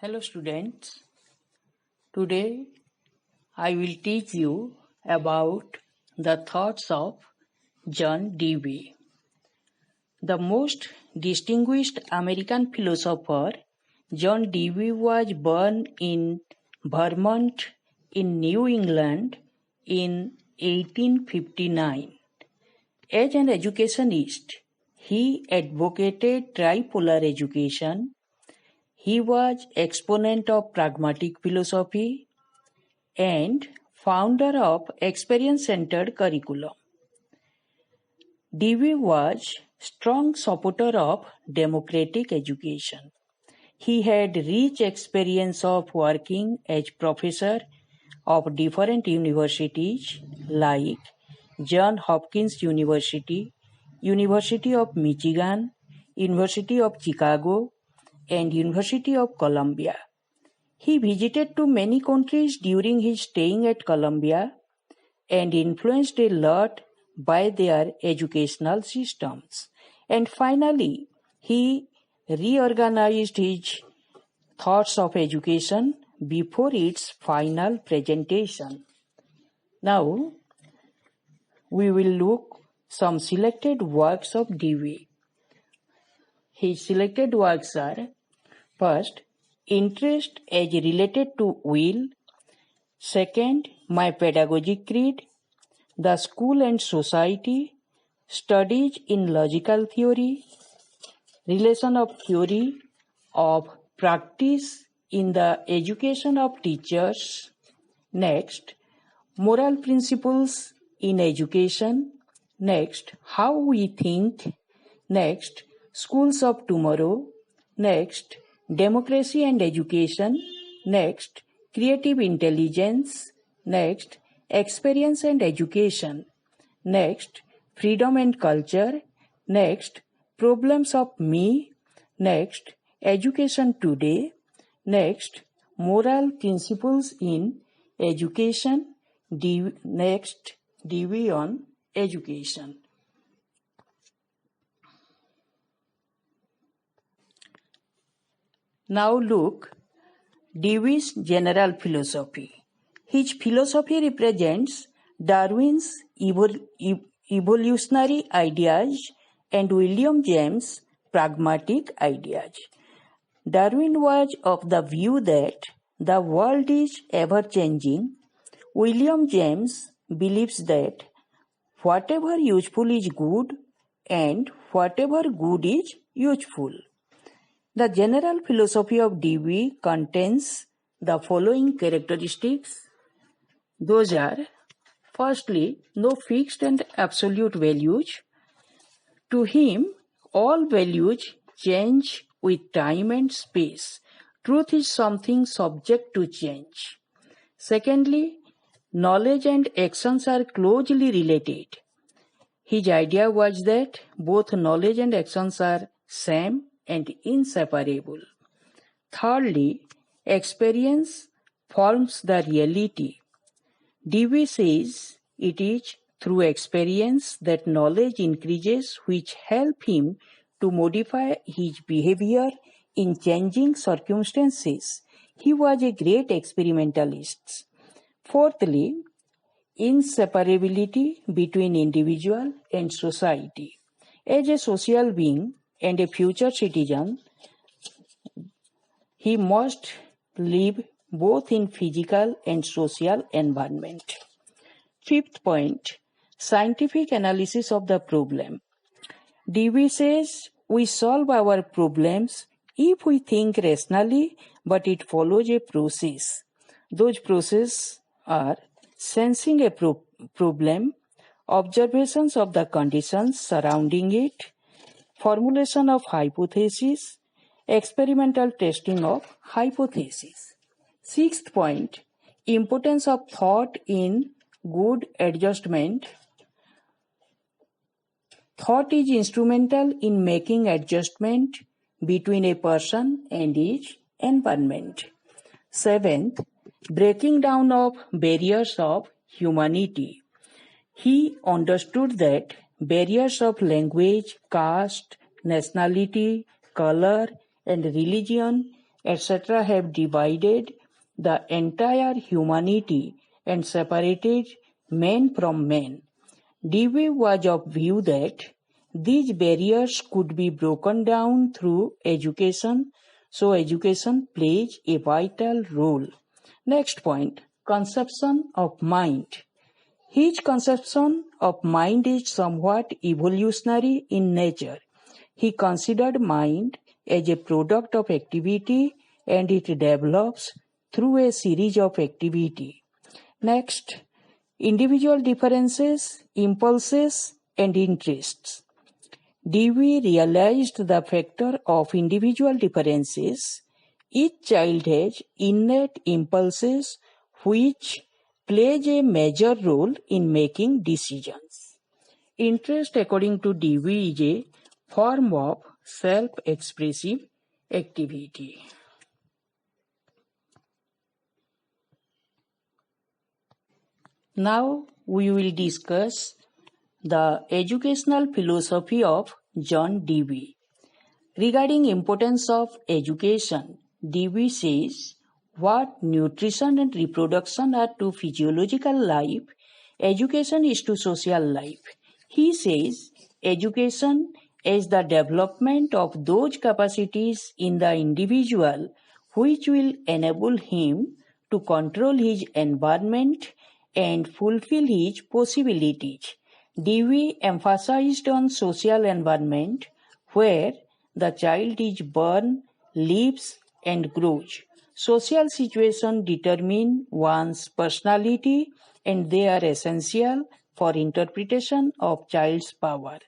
Hello students, today I will teach you about the thoughts of John Dewey. The most distinguished American philosopher, John Dewey was born in Vermont in New England in 1859. As an educationist, he advocated tripolar education. He was exponent of pragmatic philosophy and founder of experience-centered curriculum. Dewey was strong supporter of democratic education. He had rich experience of working as professor of different universities like Johns Hopkins University, University of Michigan, University of Chicago, and University of Columbia. He visited to many countries during his staying at Columbia and influenced a lot by their educational systems. And finally, he reorganized his thoughts of education before its final presentation. Now, we will look some selected works of Dewey. His selected works are: first, Interest as related to will. Second, My Pedagogic Creed. The School and Society. Studies in Logical Theory. Relation of Theory of Practice in the Education of Teachers. Next, Moral Principles in Education. Next, How We Think. Next, Schools of Tomorrow. Next, Democracy and Education. Next, Creative Intelligence. Next, Experience and Education. Next, Freedom and Culture. Next, Problems of Me. Next, Education Today. Next, Moral Principles in Education. Next, Dewey on Education. Now look, Dewey's general philosophy. His philosophy represents Darwin's evolutionary ideas and William James' pragmatic ideas. Darwin was of the view that the world is ever-changing. William James believes that whatever useful is good and whatever good is useful. The general philosophy of Dewey contains the following characteristics. Those are: firstly, no fixed and absolute values. To him, all values change with time and space. Truth is something subject to change. Secondly, knowledge and actions are closely related. His idea was that both knowledge and actions are same and inseparable. Thirdly, experience forms the reality. Dewey says it is through experience that knowledge increases, which help him to modify his behavior in changing circumstances. He was a great experimentalist. Fourthly, inseparability between individual and society. As a social being and a future citizen, he must live both in physical and social environment. Fifth point, scientific analysis of the problem. Dewey says we solve our problems if we think rationally, but it follows a process. Those processes are sensing a problem, observations of the conditions surrounding it, formulation of hypothesis, experimental testing of hypothesis. Sixth point, importance of thought in good adjustment. Thought is instrumental in making adjustment between a person and his environment. Seventh, breaking down of barriers of humanity. He understood that barriers of language, caste, nationality, color, and religion etc. have divided the entire humanity and separated men from men. Dewey was of view that these barriers could be broken down through education, so education plays a vital role. Next point, conception of mind. His conception of mind is somewhat evolutionary in nature. He considered mind as a product of activity and it develops through a series of activity. Next, individual differences, impulses, and interests. Dewey realized the factor of individual differences. Each child has innate impulses which plays a major role in making decisions. Interest, according to Dewey, is a form of self-expressive activity. Now we will discuss the educational philosophy of John Dewey. Regarding importance of education, Dewey says, what nutrition and reproduction are to physiological life, education is to social life. He says, education is the development of those capacities in the individual which will enable him to control his environment and fulfill his possibilities. Dewey emphasized on social environment where the child is born, lives, and grows. Social situations determine one's personality and they are essential for interpretation of child's power.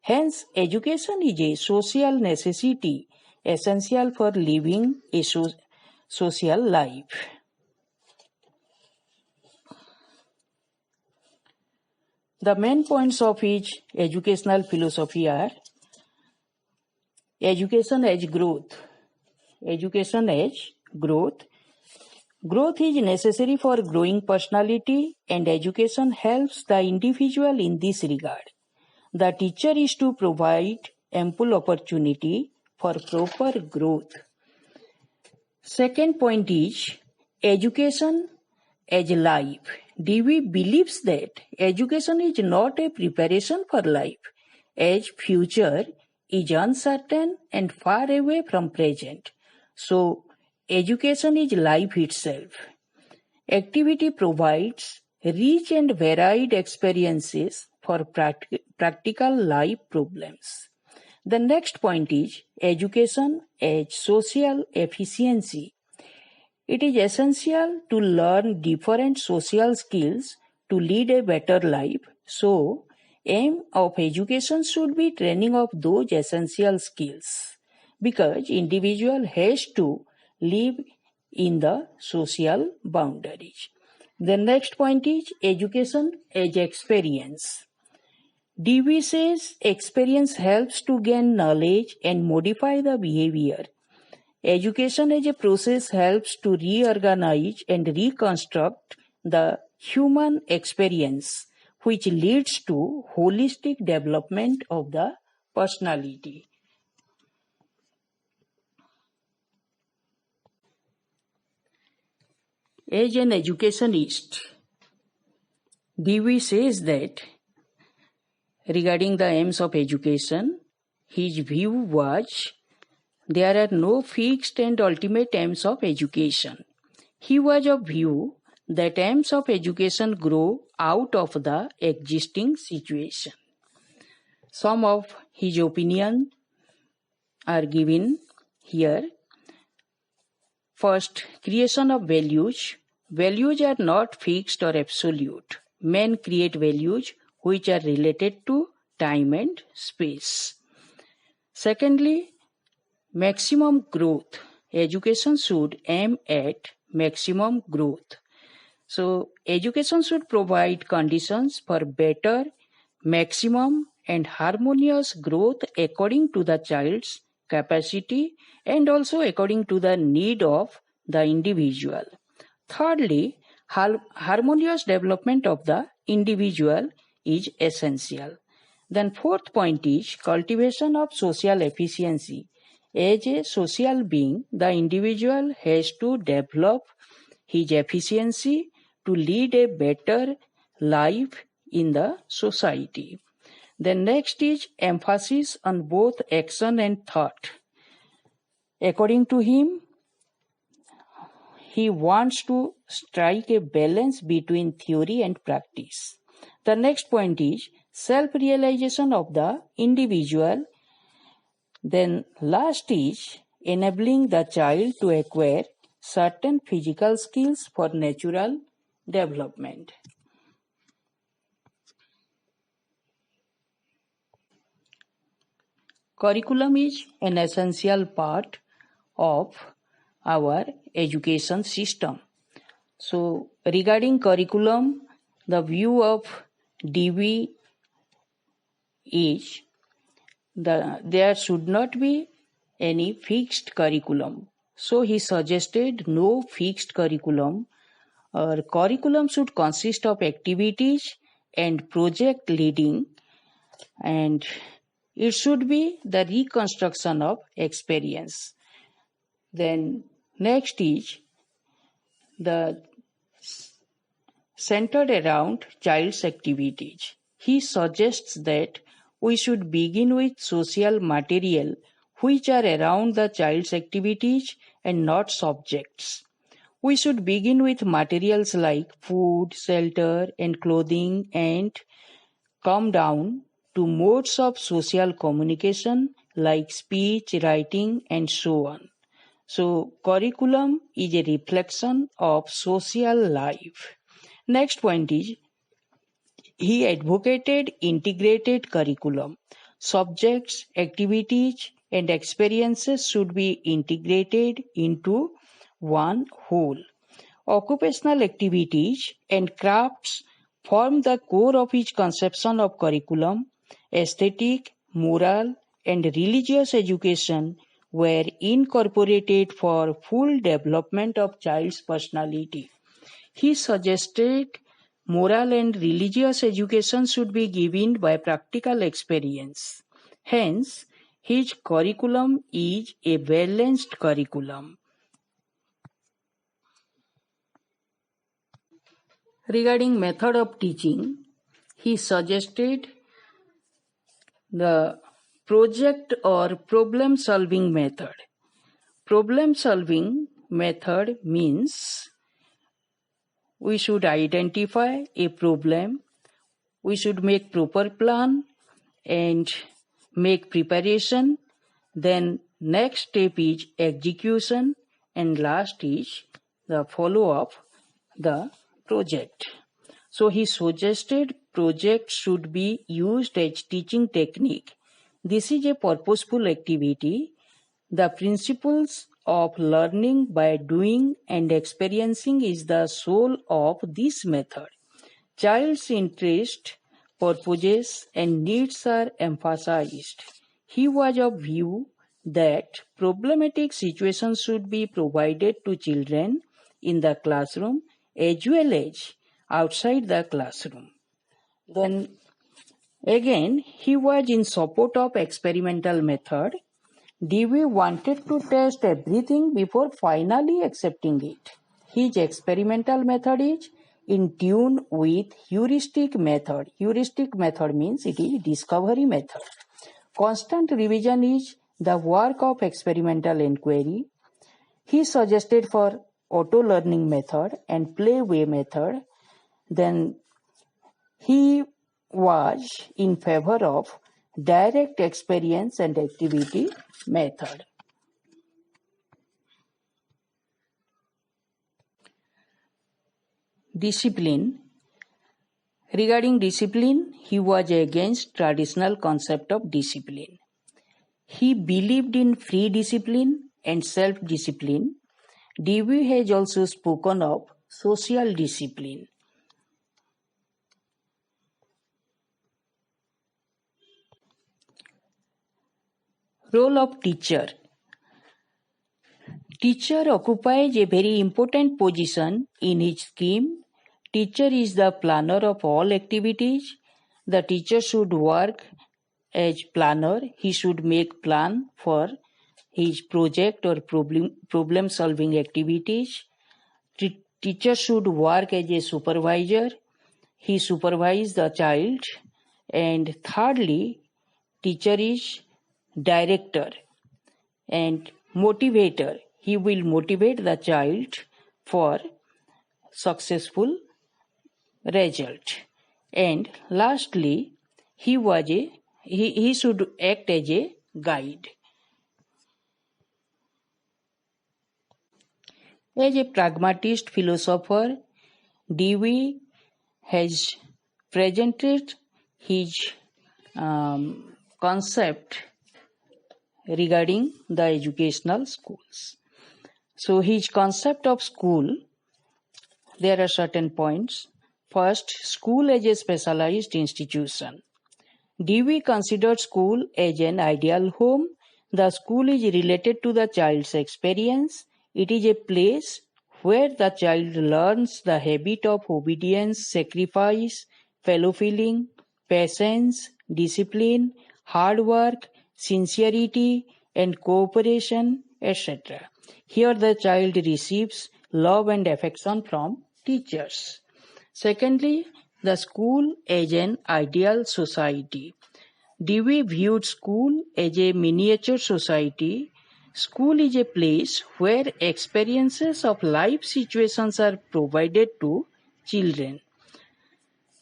Hence, education is a social necessity essential for living a social life. The main points of his educational philosophy are education as growth. Education as growth. Growth is necessary for growing personality and education helps the individual in this regard. The teacher is to provide ample opportunity for proper growth. Second point is education as life. Dewey believes that education is not a preparation for life, as future is uncertain and far away from present. So, education is life itself. Activity provides rich and varied experiences for practical life problems. The next point is education as social efficiency. It is essential to learn different social skills to lead a better life. So, aim of education should be training of those essential skills because individual has to live in the social boundaries. The next point is education as experience. Dewey says experience helps to gain knowledge and modify the behavior. Education as a process helps to reorganize and reconstruct the human experience, which leads to holistic development of the personality. As an educationist, Dewey says that regarding the aims of education, his view was there are no fixed and ultimate aims of education. He was of view that aims of education grow out of the existing situation. Some of his opinions are given here. First, creation of values. Values are not fixed or absolute. Men create values which are related to time and space. Secondly, maximum growth. Education should aim at maximum growth. So, education should provide conditions for better, maximum, and harmonious growth according to the child's capacity and also according to the need of the individual. Thirdly, harmonious development of the individual is essential. Then fourth point is cultivation of social efficiency. As a social being, the individual has to develop his efficiency to lead a better life in the society. The next is emphasis on both action and thought. According to him, he wants to strike a balance between theory and practice. The next point is self-realization of the individual. Then last is enabling the child to acquire certain physical skills for natural development. Curriculum is an essential part of our education system. So regarding curriculum, the view of DV is there should not be any fixed curriculum. So he suggested no fixed curriculum. Our curriculum should consist of activities and project leading, and it should be the reconstruction of experience. Then next is the centered around child's activities. He suggests that we should begin with social material which are around the child's activities and not subjects. We should begin with materials like food, shelter, and clothing and come down to modes of social communication like speech, writing, and so on. So, curriculum is a reflection of social life. Next point is he advocated integrated curriculum. Subjects, activities, and experiences should be integrated into one whole. Occupational activities and crafts form the core of his conception of curriculum. Aesthetic, moral, and religious education were incorporated for full development of child's personality. He suggested moral and religious education should be given by practical experience. Hence, his curriculum is a balanced curriculum. Regarding method of teaching, he suggested the project or problem solving method. Problem solving method means we should identify a problem, we should make proper plan and make preparation, then next step is execution, and last is the follow up the project. So he suggested project should be used as teaching technique. This is a purposeful activity. The principles of learning by doing and experiencing is the soul of this method. Child's interest, purposes, and needs are emphasized. He was of view that problematic situations should be provided to children in the classroom as well as outside the classroom. Then again, he was in support of experimental method. Dewey wanted to test everything before finally accepting it. His experimental method is in tune with heuristic method. Heuristic method means it is discovery method. Constant revision is the work of experimental inquiry. He suggested for auto-learning method and play-way method. Then he was in favor of direct experience and activity method. Discipline. Regarding discipline, he was against traditional concept of discipline. He believed in free discipline and self-discipline. Dewey has also spoken of social discipline. Role of teacher. Teacher occupies a very important position in his scheme. Teacher is the planner of all activities. The teacher should work as planner. He should make plan for his project or problem solving activities. Teacher should work as a supervisor. He supervises the child. And thirdly, teacher is director and motivator. He will motivate the child for successful result. And lastly, he should act as a guide. As a pragmatist philosopher, Dewey has presented his concept regarding the educational schools. So his concept of school, there are certain points. First, school as a specialized institution. Dewey considered school as an ideal home. The school is related to the child's experience. It is a place where the child learns the habit of obedience, sacrifice, fellow feeling, patience, discipline, hard work, sincerity, and cooperation, etc. Here the child receives love and affection from teachers. Secondly, the school as an ideal society. Dewey viewed school as a miniature society. School is a place where experiences of life situations are provided to children.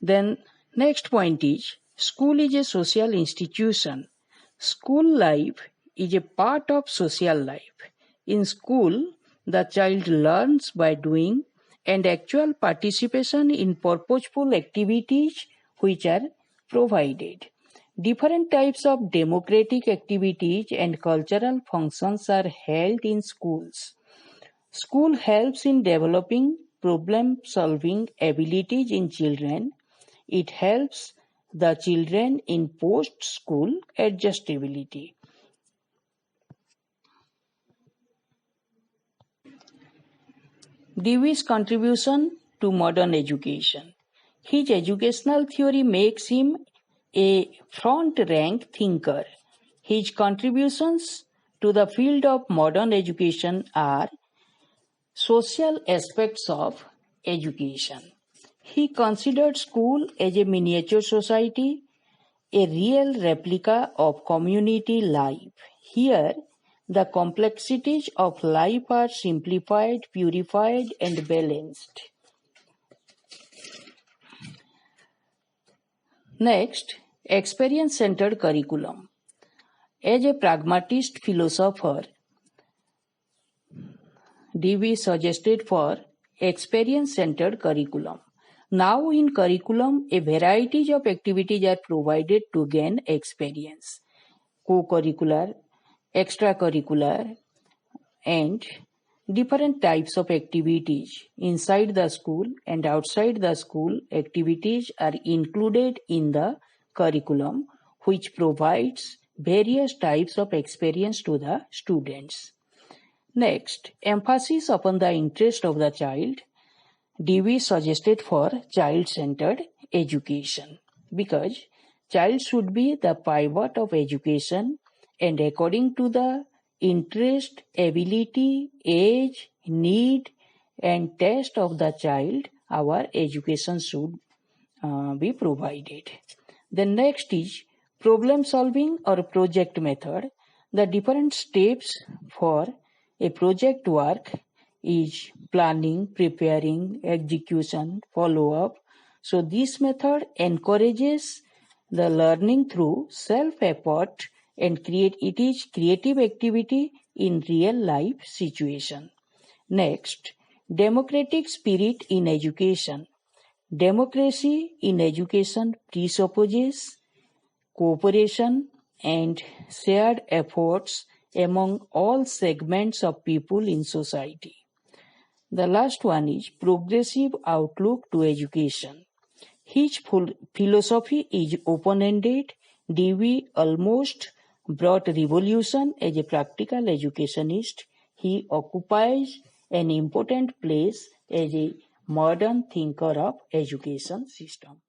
Then next point is, school is a social institution. School life is a part of social life. In school, the child learns by doing, and actual participation in purposeful activities which are provided. Different types of democratic activities and cultural functions are held in schools. School helps in developing problem-solving abilities in children. It helps the children in post-school adjustability. Dewey's contribution to modern education. His educational theory makes him a front-rank thinker. His contributions to the field of modern education are social aspects of education. He considered school as a miniature society, a real replica of community life. Here, the complexities of life are simplified, purified, and balanced. Next, experience-centered curriculum. As a pragmatist philosopher, Dewey suggested for experience-centered curriculum. Now in curriculum, a variety of activities are provided to gain experience. Co-curricular, extracurricular, and different types of activities inside the school and outside the school activities are included in the curriculum, which provides various types of experience to the students. Next, emphasis upon the interest of the child. Dewey suggested for child-centered education because child should be the pivot of education, and according to the interest, ability, age, need, and taste of the child, our education should be provided. The next is problem solving or project method. The different steps for a project work is planning, preparing, execution, follow-up. So this method encourages the learning through self-effort and it is creative activity in real life situation. Next, democratic spirit in education. Democracy in education presupposes cooperation and shared efforts among all segments of people in society. The last one is progressive outlook to education. His philosophy is open-ended. Dewey almost brought revolution as a practical educationist. He occupies an important place as a modern thinker of education system.